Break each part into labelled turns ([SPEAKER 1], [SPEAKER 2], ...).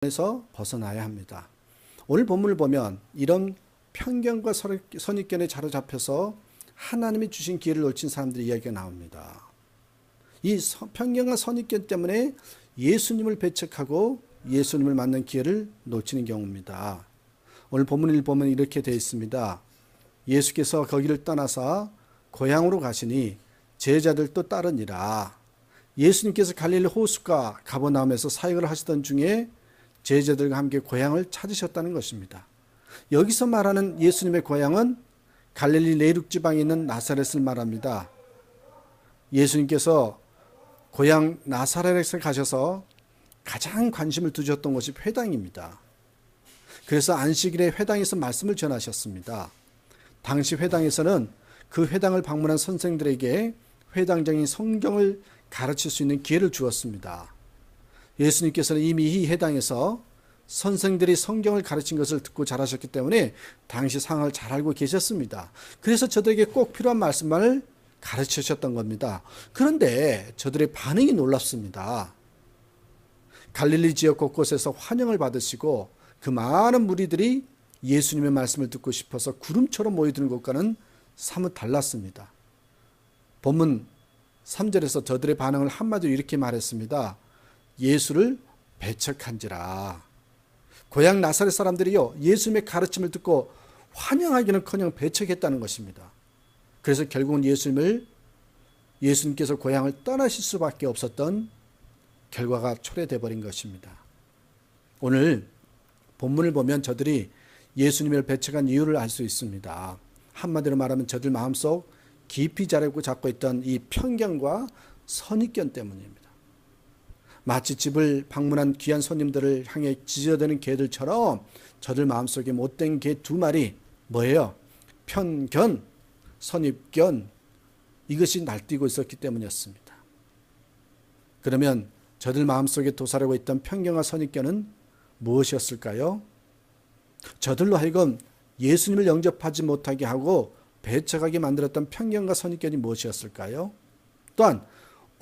[SPEAKER 1] 에서 벗어나야 합니다. 오늘 본문을 보면 이런 편견과 선입견에 사로잡혀서 하나님이 주신 기회를 놓친 사람들의 이야기가 나옵니다. 이 편견과 선입견 때문에 예수님을 배척하고 예수님을 만난 기회를 놓치는 경우입니다. 오늘 본문을 보면 이렇게 되어 있습니다. 예수께서 거기를 떠나서 고향으로 가시니 제자들도 따르니라. 예수님께서 갈릴리 호숫가 가버나움에서 사역을 하시던 중에 제자들과 함께 고향을 찾으셨다는 것입니다. 여기서 말하는 예수님의 고향은 갈릴리 내륙 지방에 있는 나사렛을 말합니다. 예수님께서 고향 나사렛에 가셔서 가장 관심을 두셨던 것이 회당입니다. 그래서 안식일에 회당에서 말씀을 전하셨습니다. 당시 회당에서는 그 회당을 방문한 선생들에게 회당장인 성경을 가르칠 수 있는 기회를 주었습니다. 예수님께서는 이미 이 회당에서 선생들이 성경을 가르친 것을 듣고 자라셨기 때문에 당시 상황을 잘 알고 계셨습니다. 그래서 저들에게 꼭 필요한 말씀만을 가르치셨던 겁니다. 그런데 저들의 반응이 놀랍습니다. 갈릴리 지역 곳곳에서 환영을 받으시고 그 많은 무리들이 예수님의 말씀을 듣고 싶어서 구름처럼 모여드는 것과는 사뭇 달랐습니다. 본문 3절에서 저들의 반응을 한마디로 이렇게 말했습니다. 예수를 배척한지라. 고향 나사렛 사람들이요, 예수님의 가르침을 듣고 환영하기는커녕 배척했다는 것입니다. 그래서 결국은 예수님께서 고향을 떠나실 수밖에 없었던 결과가 초래되어 버린 것입니다. 오늘 본문을 보면 저들이 예수님을 배척한 이유를 알 수 있습니다. 한마디로 말하면 저들 마음속 깊이 자리고 잡고 있던 이 편견과 선입견 때문입니다. 마치 집을 방문한 귀한 손님들을 향해 짖어대는 개들처럼 저들 마음속에 못된 개 두 마리, 뭐예요? 편견, 선입견, 이것이 날뛰고 있었기 때문이었습니다. 그러면 저들 마음속에 도사리고 있던 편견과 선입견은 무엇이었을까요? 저들로 하여금 예수님을 영접하지 못하게 하고 배척하게 만들었던 편견과 선입견이 무엇이었을까요? 또한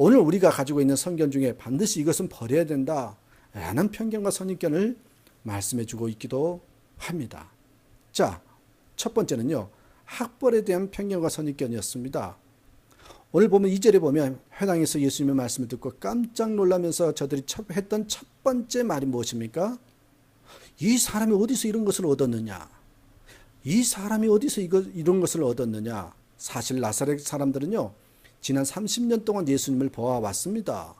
[SPEAKER 1] 오늘 우리가 가지고 있는 선견 중에 반드시 이것은 버려야 된다 라는 편견과 선입견을 말씀해 주고 있기도 합니다. 자, 첫 번째는요, 학벌에 대한 편견과 선입견이었습니다. 오늘 보면 2절에 보면 회당에서 예수님의 말씀을 듣고 깜짝 놀라면서 저들이 했던 첫 번째 말이 무엇입니까? 이 사람이 어디서 이런 것을 얻었느냐? 이 사람이 어디서 이런 것을 얻었느냐? 사실 나사렛 사람들은요, 지난 30년 동안 예수님을 보아왔습니다.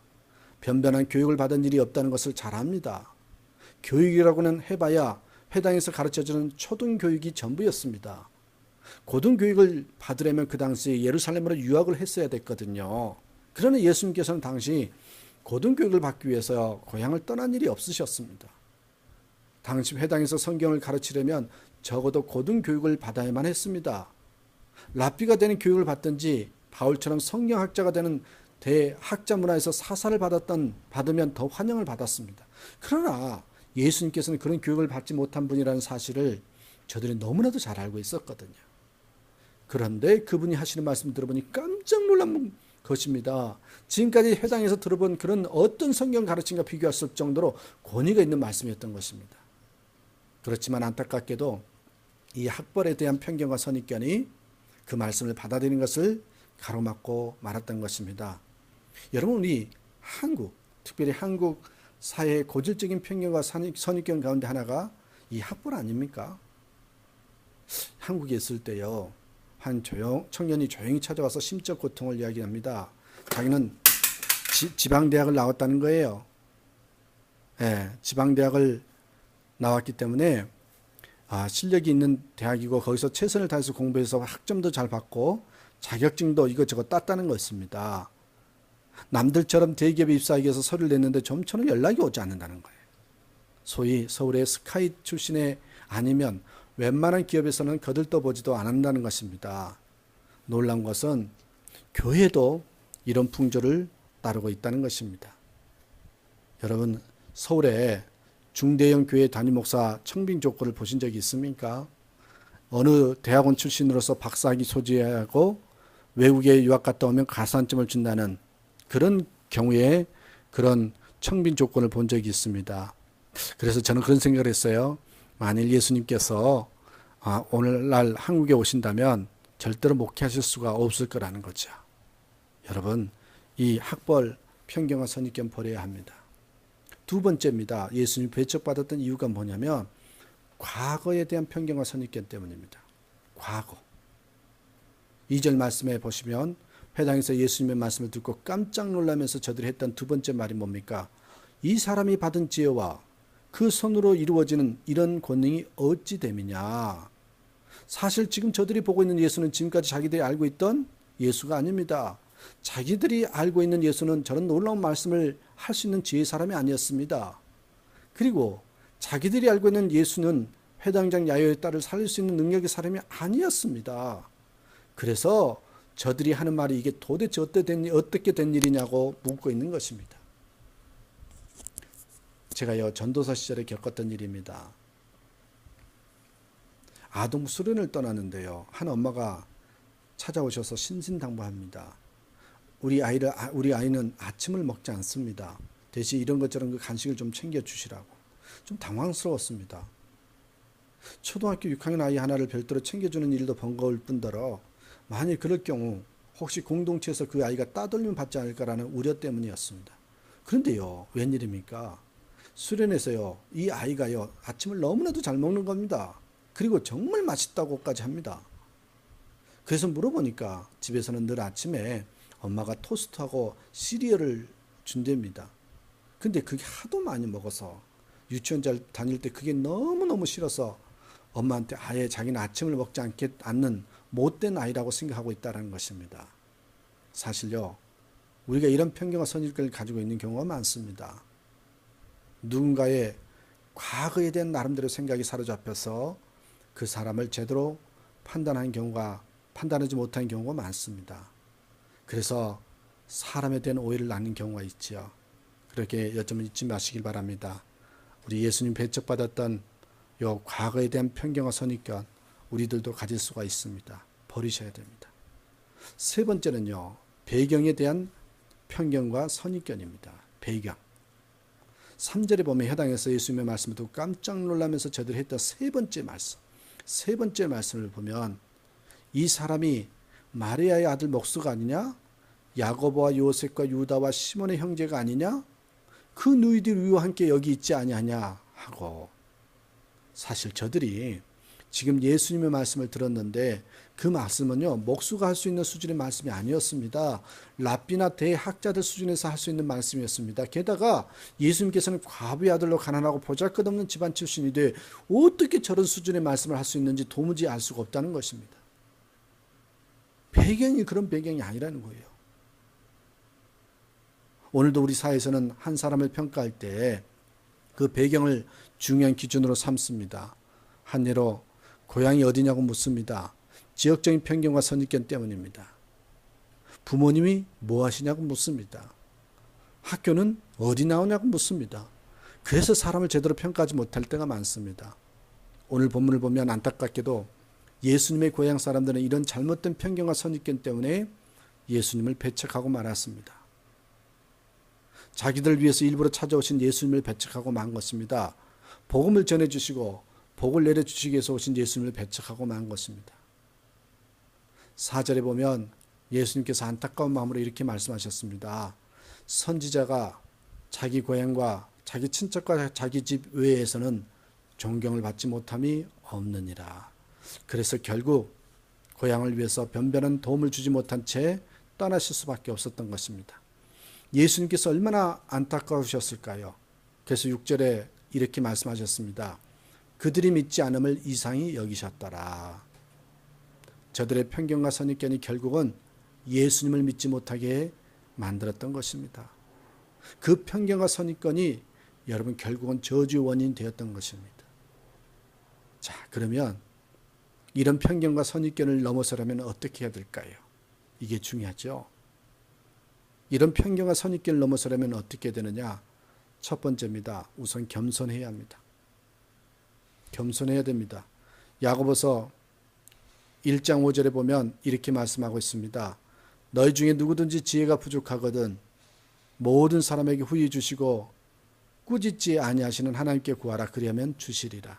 [SPEAKER 1] 변변한 교육을 받은 일이 없다는 것을 잘 압니다. 교육이라고는 해봐야 회당에서 가르쳐주는 초등교육이 전부였습니다. 고등교육을 받으려면 그 당시에 예루살렘으로 유학을 했어야 됐거든요. 그러나 예수님께서는 당시 고등교육을 받기 위해서 고향을 떠난 일이 없으셨습니다. 당시 회당에서 성경을 가르치려면 적어도 고등교육을 받아야만 했습니다. 랍비가 되는 교육을 받든지 바울처럼 성경학자가 되는 대학자 문화에서 사사를 받으면 더 환영을 받았습니다. 그러나 예수님께서는 그런 교육을 받지 못한 분이라는 사실을 저들이 너무나도 잘 알고 있었거든요. 그런데 그분이 하시는 말씀 들어보니 깜짝 놀란 것입니다. 지금까지 회당에서 들어본 그런 어떤 성경 가르침과 비교할 수 없을 정도로 권위가 있는 말씀이었던 것입니다. 그렇지만 안타깝게도 이 학벌에 대한 편견과 선입견이 그 말씀을 받아들이는 것을 가로막고 말았던 것입니다. 여러분, 우리 한국, 특별히 한국 사회의 고질적인 편견과 선입견 가운데 하나가 이 학벌 아닙니까? 한국에 있을 때요, 한 청년이 조용히 찾아와서 심적 고통을 이야기합니다. 자기는 지방대학을 나왔다는 거예요. 네, 지방대학을 나왔기 때문에 실력이 있는 대학이고 거기서 최선을 다해서 공부해서 학점도 잘 받고 자격증도 이것저것 땄다는 것입니다. 남들처럼 대기업에 입사하기 위해서 서류를 냈는데 좀처럼 연락이 오지 않는다는 거예요. 소위 서울의 스카이 출신의 아니면 웬만한 기업에서는 거들떠보지도 않는다는 것입니다. 놀라운 것은 교회도 이런 풍조를 따르고 있다는 것입니다. 여러분, 서울에 중대형 교회 담임 목사 청빙 조건을 보신 적이 있습니까? 어느 대학원 출신으로서 박사학위 소지하고 외국에 유학 갔다 오면 가산점을 준다는 그런 경우에 그런 청빙 조건을 본 적이 있습니다. 그래서 저는 그런 생각을 했어요. 만일 예수님께서 오늘날 한국에 오신다면 절대로 목회하실 수가 없을 거라는 거죠. 여러분, 이 학벌, 편견과 선입견 버려야 합니다. 두 번째입니다. 예수님 배척받았던 이유가 뭐냐면 과거에 대한 편견과 선입견 때문입니다. 과거. 2절 말씀에 보시면 회당에서 예수님의 말씀을 듣고 깜짝 놀라면서 저들이 했던 두 번째 말이 뭡니까? 이 사람이 받은 지혜와 그 손으로 이루어지는 이런 권능이 어찌 됨이냐. 사실 지금 저들이 보고 있는 예수는 지금까지 자기들이 알고 있던 예수가 아닙니다. 자기들이 알고 있는 예수는 저런 놀라운 말씀을 할 수 있는 지혜의 사람이 아니었습니다. 그리고 자기들이 알고 있는 예수는 회당장 야요의 딸을 살릴 수 있는 능력의 사람이 아니었습니다. 그래서 저들이 하는 말이 이게 도대체 어떻게 된 일이냐고 묻고 있는 것입니다. 제가요 전도사 시절에 겪었던 일입니다. 아동 수련을 떠나는데요. 한 엄마가 찾아오셔서 신신당부합니다. 우리 아이는 아침을 먹지 않습니다. 대신 이런 것저런 그 간식을 좀 챙겨 주시라고. 좀 당황스러웠습니다. 초등학교 6학년 아이 하나를 별도로 챙겨주는 일도 번거로울 뿐더러 만일 그럴 경우 혹시 공동체에서 그 아이가 따돌림 받지 않을까라는 우려 때문이었습니다. 그런데요, 웬일입니까? 수련에서요, 이 아이가요, 아침을 너무나도 잘 먹는 겁니다. 그리고 정말 맛있다고까지 합니다. 그래서 물어보니까 집에서는 늘 아침에 엄마가 토스트하고 시리얼을 준답니다. 근데 그게 하도 많이 먹어서 유치원 다닐 때 그게 너무너무 싫어서 엄마한테 아예 자기는 아침을 먹지 않는 못된 아이라고 생각하고 있다는 것입니다. 사실요, 우리가 이런 편견과 선입견을 가지고 있는 경우가 많습니다. 누군가의 과거에 대한 나름대로 생각이 사로잡혀서 그 사람을 제대로 판단하지 못하는 경우가 많습니다. 그래서 사람에 대한 오해를 낳는 경우가 있지요. 그렇게 여점을 잊지 마시길 바랍니다. 우리 예수님 배척받았던 요 과거에 대한 편견과 선입견 우리들도 가질 수가 있습니다. 버리셔야 됩니다. 세 번째는요, 배경에 대한 편견과 선입견입니다. 배경. 3절에 보면 해당해서 예수님의 말씀을 듣고 깜짝 놀라면서 저들이 했던 세 번째 말씀을 보면 이 사람이 마리아의 아들 목수가 아니냐? 야고보와 요셉과 유다와 시몬의 형제가 아니냐? 그 누이들 위와 함께 여기 있지 아니하냐 하고, 사실 저들이 지금 예수님의 말씀을 들었는데 그 말씀은요, 목수가 할 수 있는 수준의 말씀이 아니었습니다. 랍비나 대학자들 수준에서 할 수 있는 말씀이었습니다. 게다가 예수님께서는 과부의 아들로 가난하고 보잘것없는 집안 출신인데 어떻게 저런 수준의 말씀을 할 수 있는지 도무지 알 수가 없다는 것입니다. 배경이 그런 배경이 아니라는 거예요. 오늘도 우리 사회에서는 한 사람을 평가할 때 그 배경을 중요한 기준으로 삼습니다. 한 예로 고향이 어디냐고 묻습니다. 지역적인 편견과 선입견 때문입니다. 부모님이 뭐 하시냐고 묻습니다. 학교는 어디 나오냐고 묻습니다. 그래서 사람을 제대로 평가하지 못할 때가 많습니다. 오늘 본문을 보면 안타깝게도 예수님의 고향 사람들은 이런 잘못된 편견과 선입견 때문에 예수님을 배척하고 말았습니다. 자기들 위해서 일부러 찾아오신 예수님을 배척하고 만 것입니다. 복음을 전해주시고 복을 내려주시기 위해서 오신 예수님을 배척하고 만 것입니다. 4절에 보면 예수님께서 안타까운 마음으로 이렇게 말씀하셨습니다. 선지자가 자기 고향과 자기 친척과 자기 집 외에서는 존경을 받지 못함이 없느니라. 그래서 결국 고향을 위해서 변변한 도움을 주지 못한 채 떠나실 수밖에 없었던 것입니다. 예수님께서 얼마나 안타까우셨을까요? 그래서 6절에 이렇게 말씀하셨습니다. 그들이 믿지 않음을 이상히 여기셨더라. 저들의 편견과 선입견이 결국은 예수님을 믿지 못하게 만들었던 것입니다. 그 편견과 선입견이 여러분 결국은 저주의 원인이 되었던 것입니다. 자, 그러면 이런 편견과 선입견을 넘어서려면 어떻게 해야 될까요? 이게 중요하죠. 이런 편견과 선입견을 넘어서려면 어떻게 되느냐? 첫 번째입니다. 우선 겸손해야 합니다. 겸손해야 됩니다. 야고보서 1장 5절에 보면 이렇게 말씀하고 있습니다. 너희 중에 누구든지 지혜가 부족하거든 모든 사람에게 후히 주시고 꾸짖지 아니하시는 하나님께 구하라. 그리하면 주시리라.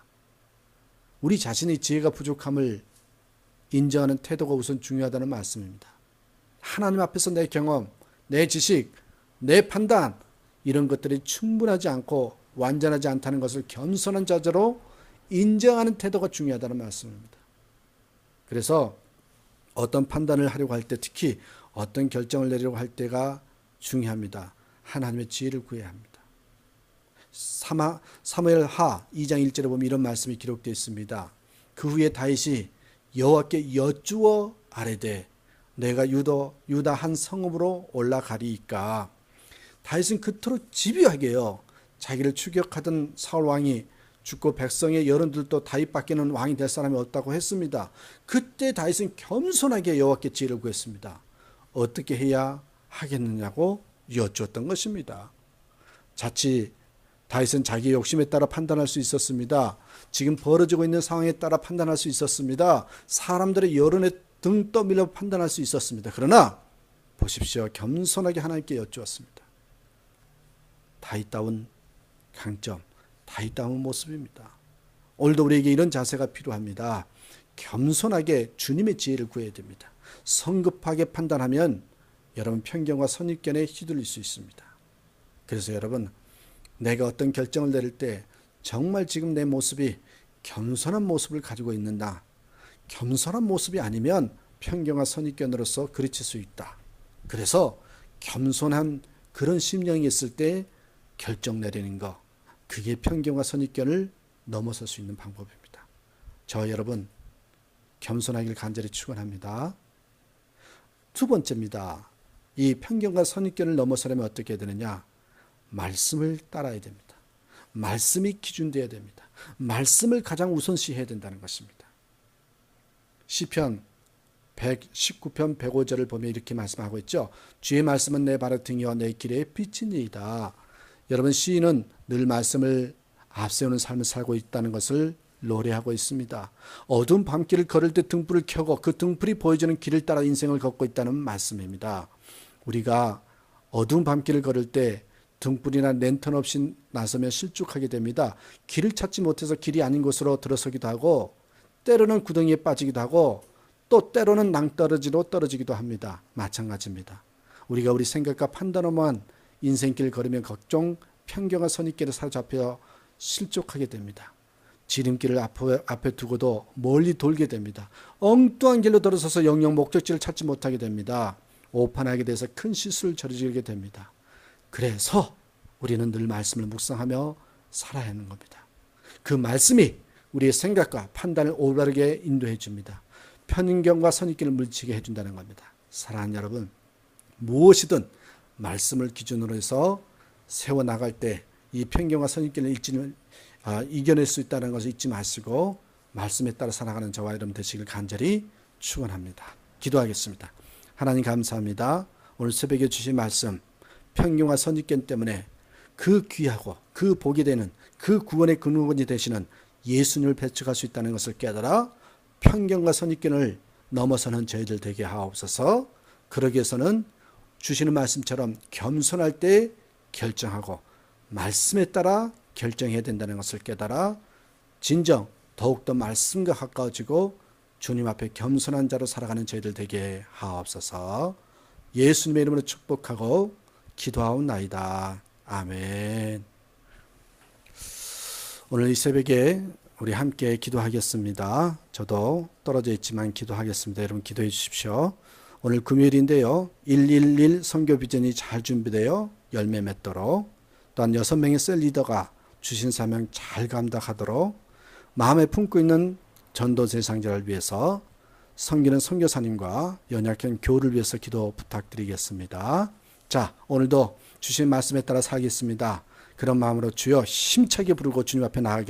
[SPEAKER 1] 우리 자신의 지혜가 부족함을 인정하는 태도가 우선 중요하다는 말씀입니다. 하나님 앞에서 내 경험, 내 지식, 내 판단 이런 것들이 충분하지 않고 완전하지 않다는 것을 겸손한 자세로 인정하는 태도가 중요하다는 말씀입니다. 그래서 어떤 판단을 하려고 할 때, 특히 어떤 결정을 내리려고 할 때가 중요합니다. 하나님의 지혜를 구해야 합니다. 사무엘하 2장 1절에 보면 이런 말씀이 기록되어 있습니다. 그 후에 다윗이 여호와께 여쭈어 아뢰되 내가 유다 한 성읍으로 올라가리이까. 다윗은 그토록 집요하게요, 자기를 추격하던 사울 왕이 죽고 백성의 여론들도 다윗밖에는 왕이 될 사람이 없다고 했습니다. 그때 다윗은 겸손하게 여호와께 지혜를 구했습니다. 어떻게 해야 하겠느냐고 여쭈었던 것입니다. 자칫 다윗은 자기 욕심에 따라 판단할 수 있었습니다. 지금 벌어지고 있는 상황에 따라 판단할 수 있었습니다. 사람들의 여론에 등 떠밀려 판단할 수 있었습니다. 그러나 보십시오. 겸손하게 하나님께 여쭈었습니다. 다윗다운 강점, 다윗다운 모습입니다. 오늘도 우리에게 이런 자세가 필요합니다. 겸손하게 주님의 지혜를 구해야 됩니다. 성급하게 판단하면 여러분 편견과 선입견에 휘둘릴 수 있습니다. 그래서 여러분, 내가 어떤 결정을 내릴 때 정말 지금 내 모습이 겸손한 모습을 가지고 있는가? 겸손한 모습이 아니면 편견과 선입견으로서 그르칠 수 있다. 그래서 겸손한 그런 심령이 있을 때 결정 내리는 것, 그게 편견과 선입견을 넘어설 수 있는 방법입니다. 저와 여러분 겸손하길 간절히 축원합니다. 두 번째입니다. 이 편견과 선입견을 넘어서려면 어떻게 해야 되느냐? 말씀을 따라야 됩니다. 말씀이 기준되어야 됩니다. 말씀을 가장 우선시해야 된다는 것입니다. 시편 119편 105절을 보면 이렇게 말씀하고 있죠. 주의 말씀은 내 발의 등이와 내 길의 빛이니이다. 여러분, 시인은 늘 말씀을 앞세우는 삶을 살고 있다는 것을 노래하고 있습니다. 어두운 밤길을 걸을 때 등불을 켜고 그 등불이 보여주는 길을 따라 인생을 걷고 있다는 말씀입니다. 우리가 어두운 밤길을 걸을 때 등불이나 랜턴 없이 나서면 실족하게 됩니다. 길을 찾지 못해서 길이 아닌 곳으로 들어서기도 하고, 때로는 구덩이에 빠지기도 하고, 또 때로는 낭떠러지로 떨어지기도 합니다. 마찬가지입니다. 우리가 우리 생각과 판단으로만 인생길을 걸으면 각종 편견과 선입견에 사로잡혀 실족하게 됩니다. 지름길을 앞에 두고도 멀리 돌게 됩니다. 엉뚱한 길로 들어서서 영영 목적지를 찾지 못하게 됩니다. 오판하게 돼서 큰 실수를 저지르게 됩니다. 그래서 우리는 늘 말씀을 묵상하며 살아야 하는 겁니다. 그 말씀이 우리의 생각과 판단을 올바르게 인도해 줍니다. 편견과 선입견을 물리치게 해준다는 겁니다. 사랑하는 여러분, 무엇이든 말씀을 기준으로 해서 세워나갈 때 이 편견과 선입견을 이겨낼 수 있다는 것을 잊지 마시고 말씀에 따라 살아가는 저와 여러분 되시길 간절히 축원합니다. 기도하겠습니다. 하나님 감사합니다. 오늘 새벽에 주신 말씀, 편견과 선입견 때문에 그 귀하고 그 복이 되는 그 구원의 근원이 되시는 예수님을 배척할 수 있다는 것을 깨달아 편견과 선입견을 넘어서는 저희들 되게 하옵소서. 그러기 위해서는 주시는 말씀처럼 겸손할 때 결정하고 말씀에 따라 결정해야 된다는 것을 깨달아 진정 더욱더 말씀과 가까워지고 주님 앞에 겸손한 자로 살아가는 저희들 되게 하옵소서. 예수님의 이름으로 축복하고 기도하옵나이다. 아멘. 오늘 이 새벽에 우리 함께 기도하겠습니다. 저도 떨어져 있지만 기도하겠습니다. 여러분 기도해 주십시오. 오늘 금요일인데요. 111 선교 비전이 잘 준비되어 열매 맺도록, 또한 6명의 셀 리더가 주신 사명 잘 감당하도록, 마음에 품고 있는 전도 대상자를 위해서, 섬기는 선교사님과 연약한 교우를 위해서 기도 부탁드리겠습니다. 자, 오늘도 주신 말씀에 따라 살겠습니다. 그런 마음으로 주여 힘차게 부르고 주님 앞에 나아가겠습니다.